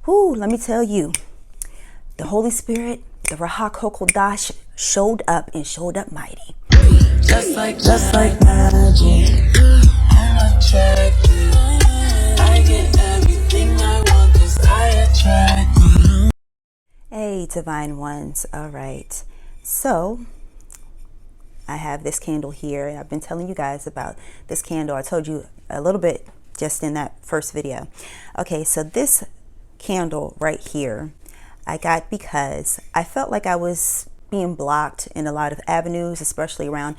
Whoo, let me tell you, the Holy Spirit, the 𝐓𝐴 showed up and showed up mighty. Just like magic, I'm attracted. I get everything I want 'cause I attract you. Hey, divine ones. All right. So I have this candle here, and I've been telling you guys about this candle. I told you a little bit just in that first video. Okay, so this candle right here I got because I felt like I was being blocked in a lot of avenues, especially around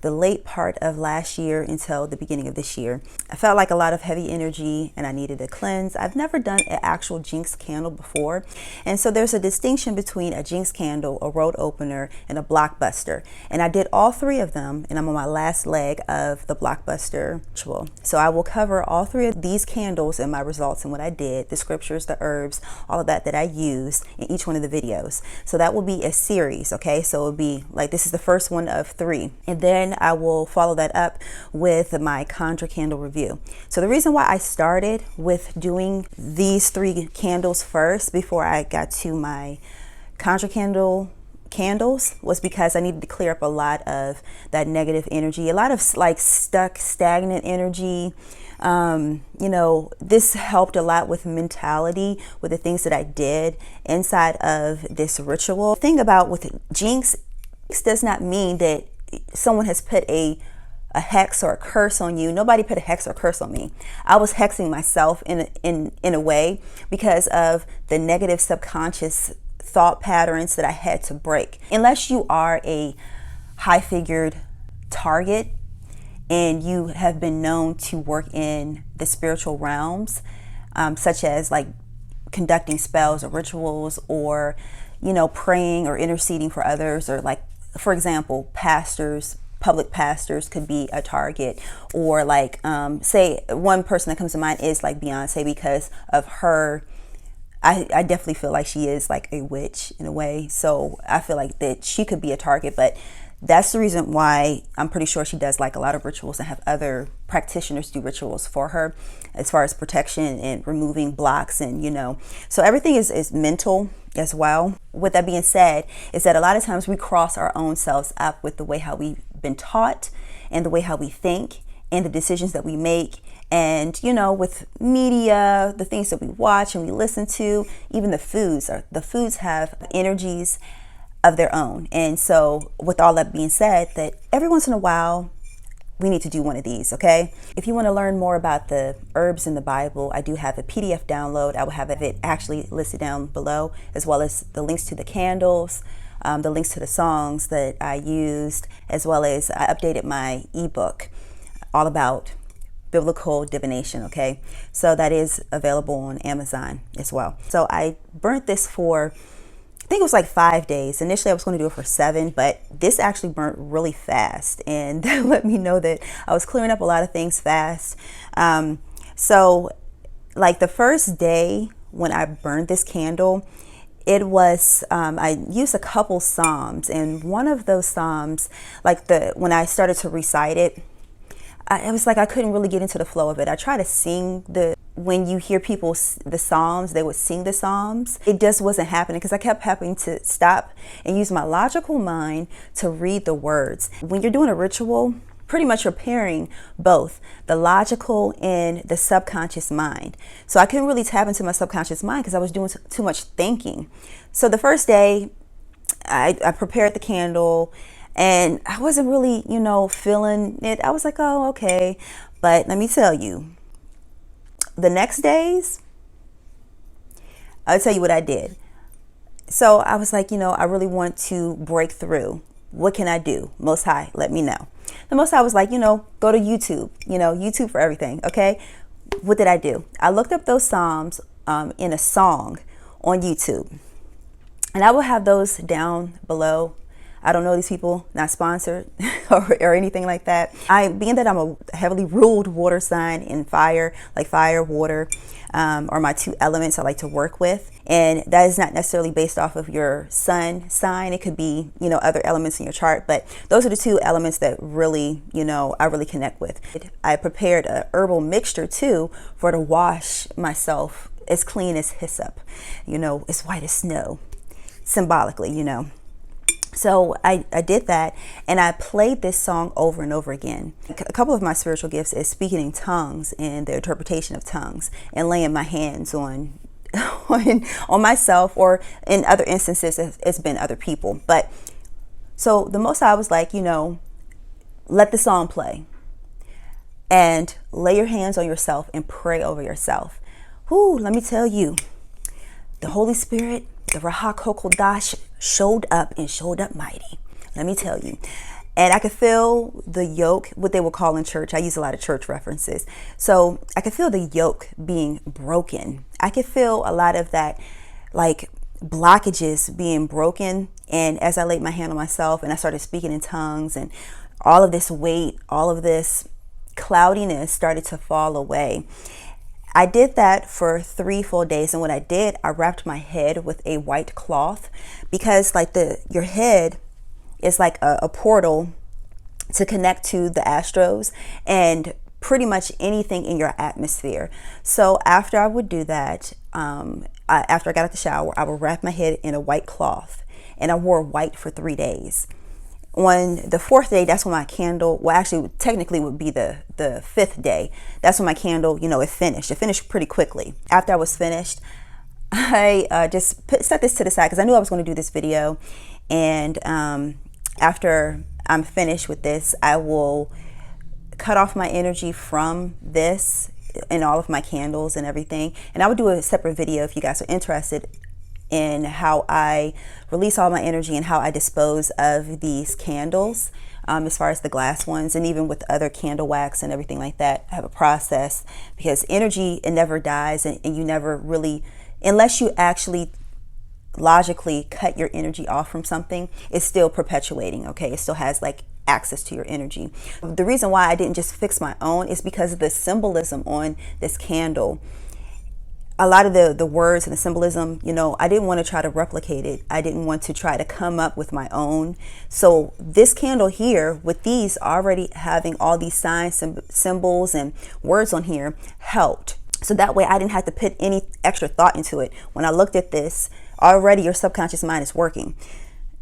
the late part of last year until the beginning of this year. I felt like a lot of heavy energy and I needed a cleanse. I've never done an actual Jinx candle before. And so there's a distinction between a Jinx candle, a road opener, and a blockbuster. And I did all three of them, and I'm on my last leg of the blockbuster ritual. So I will cover all three of these candles and my results and what I did, the scriptures, the herbs, all of that I used in each one of the videos. So that will be a series, okay? So it'll be like, this is the first one of three. And then I will follow that up with my Conjure candle review. So the reason why I started with doing these three candles first before I got to my Conjure candles was because I needed to clear up a lot of that negative energy, a lot of like stuck, stagnant energy. You know, this helped a lot with mentality, with the things that I did inside of this ritual. The thing about with Jinx does not mean that someone has put a hex or a curse on you. Nobody put a hex or curse on me. I was hexing myself in a way because of the negative subconscious thought patterns that I had to break. Unless you are a high-figured target and you have been known to work in the spiritual realms, such as like conducting spells or rituals, or, you know, praying or interceding for others, or like, for example, pastors, public pastors could be a target, or like, say one person that comes to mind is like Beyonce, because of her, I definitely feel like she is like a witch in a way. So I feel like that she could be a target, but that's the reason why I'm pretty sure she does like a lot of rituals and have other practitioners do rituals for her as far as protection and removing blocks, and, you know, so everything is mental as well. With that being said, is that a lot of times we cross our own selves up with the way how we've been taught and the way how we think and the decisions that we make. And, you know, with media, the things that we watch and we listen to, even the foods have energies of their own. And so with all that being said, that every once in a while we need to do one of these, okay? If you want to learn more about the herbs in the Bible, I do have a PDF download. I will have it actually listed down below, as well as the links to the candles, the links to the songs that I used, as well as I updated my ebook all about biblical divination, okay? So that is available on Amazon as well. So I burnt this for, I think it was like 5 days. Initially I was going to do it for 7, but this actually burnt really fast, and that let me know that I was clearing up a lot of things fast. So like the first day when I burned this candle, it was, I used a couple Psalms, and one of those Psalms, like when I started to recite it, it was like I couldn't really get into the flow of it. I try to sing when you hear people, the Psalms, they would sing the Psalms. It just wasn't happening because I kept having to stop and use my logical mind to read the words. When you're doing a ritual, pretty much you're pairing both the logical and the subconscious mind. So I couldn't really tap into my subconscious mind because I was doing too much thinking. So the first day I prepared the candle, and I wasn't really, you know, feeling it. I was like, oh, okay. But let me tell you, the next days, I'll tell you what I did. So I was like, you know, I really want to break through. What can I do? Most High, let me know. The Most High was like, you know, go to YouTube, you know, YouTube for everything. Okay. What did I do? I looked up those Psalms in a song on YouTube, and I will have those down below. I don't know these people, not sponsored or anything like that. Being that I'm a heavily ruled water sign in fire, like fire, water, are my two elements I like to work with. And that is not necessarily based off of your sun sign. It could be, you know, other elements in your chart, but those are the two elements that really, you know, I really connect with. I prepared a herbal mixture too for to wash myself as clean as hyssop, you know, as white as snow, symbolically, you know. So I did that, and I played this song over and over again. A couple of my spiritual gifts is speaking in tongues and the interpretation of tongues, and laying my hands on myself, or in other instances it's been other people. But so the most I was like, you know, let the song play and lay your hands on yourself and pray over yourself. Whoo, let me tell you, the Holy Spirit, the 𝐓𝐴 showed up and showed up mighty. Let me tell you. And I could feel the yoke, what they would call in church. I use a lot of church references. So I could feel the yoke being broken. I could feel a lot of that, like, blockages being broken. And as I laid my hand on myself and I started speaking in tongues, and all of this weight, all of this cloudiness started to fall away. I did that for 3 full days. And what I did, I wrapped my head with a white cloth, because like your head is like a portal to connect to the astros and pretty much anything in your atmosphere. So after I would do that, after I got out the shower, I would wrap my head in a white cloth, and I wore white for 3 days. On the 4th day, that's when my candle, well, actually technically would be the 5th day. That's when my candle, you know, it finished pretty quickly. After I was finished, I just set this to the side because I knew I was going to do this video. And after I'm finished with this, I will cut off my energy from this and all of my candles and everything. And I would do a separate video if you guys are interested in how I release all my energy and how I dispose of these candles, as far as the glass ones, and even with other candle wax and everything like that. I have a process, because energy, it never dies, and you never really, unless you actually logically cut your energy off from something, it's still perpetuating. Okay, it still has like access to your energy. The reason why I didn't just fix my own is because of the symbolism on this candle. A lot of the words and the symbolism, you know, I didn't want to try to replicate it. I didn't want to try to come up with my own. So this candle here, with these already having all these signs, symbols, and words on here, helped. So that way I didn't have to put any extra thought into it. When I looked at this, already your subconscious mind is working.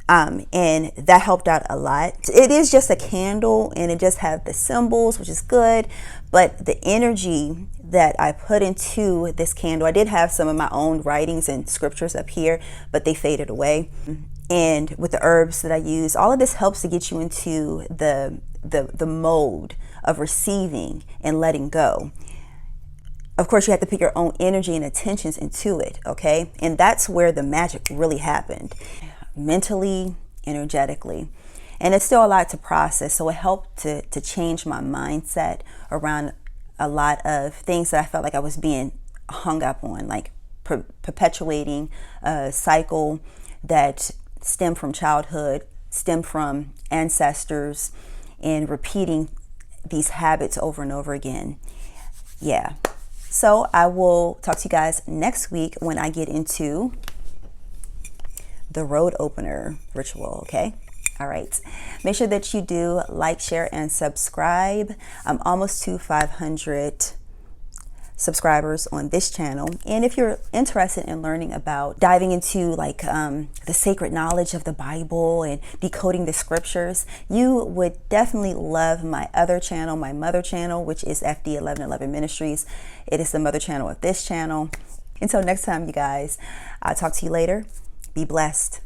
And that helped out a lot. It is just a candle, and it just have the symbols, which is good, but the energy that I put into this candle, I did have some of my own writings and scriptures up here, but they faded away. And with the herbs that I use, all of this helps to get you into the mode of receiving and letting go. Of course, you have to put your own energy and intentions into it, okay? And that's where the magic really happened. Mentally, energetically. And it's still a lot to process, so it helped to change my mindset around a lot of things that I felt like I was being hung up on, like perpetuating a cycle that stemmed from childhood, stemmed from ancestors, and repeating these habits over and over again. Yeah. So I will talk to you guys next week when I get into the road opener ritual, okay? All right. Make sure that you do like, share, and subscribe. I'm almost to 500 subscribers on this channel. And if you're interested in learning about diving into like the sacred knowledge of the Bible and decoding the scriptures, you would definitely love my other channel, my mother channel, which is FD 1111 Ministries. It is the mother channel of this channel. Until next time, you guys, I'll talk to you later. Be blessed.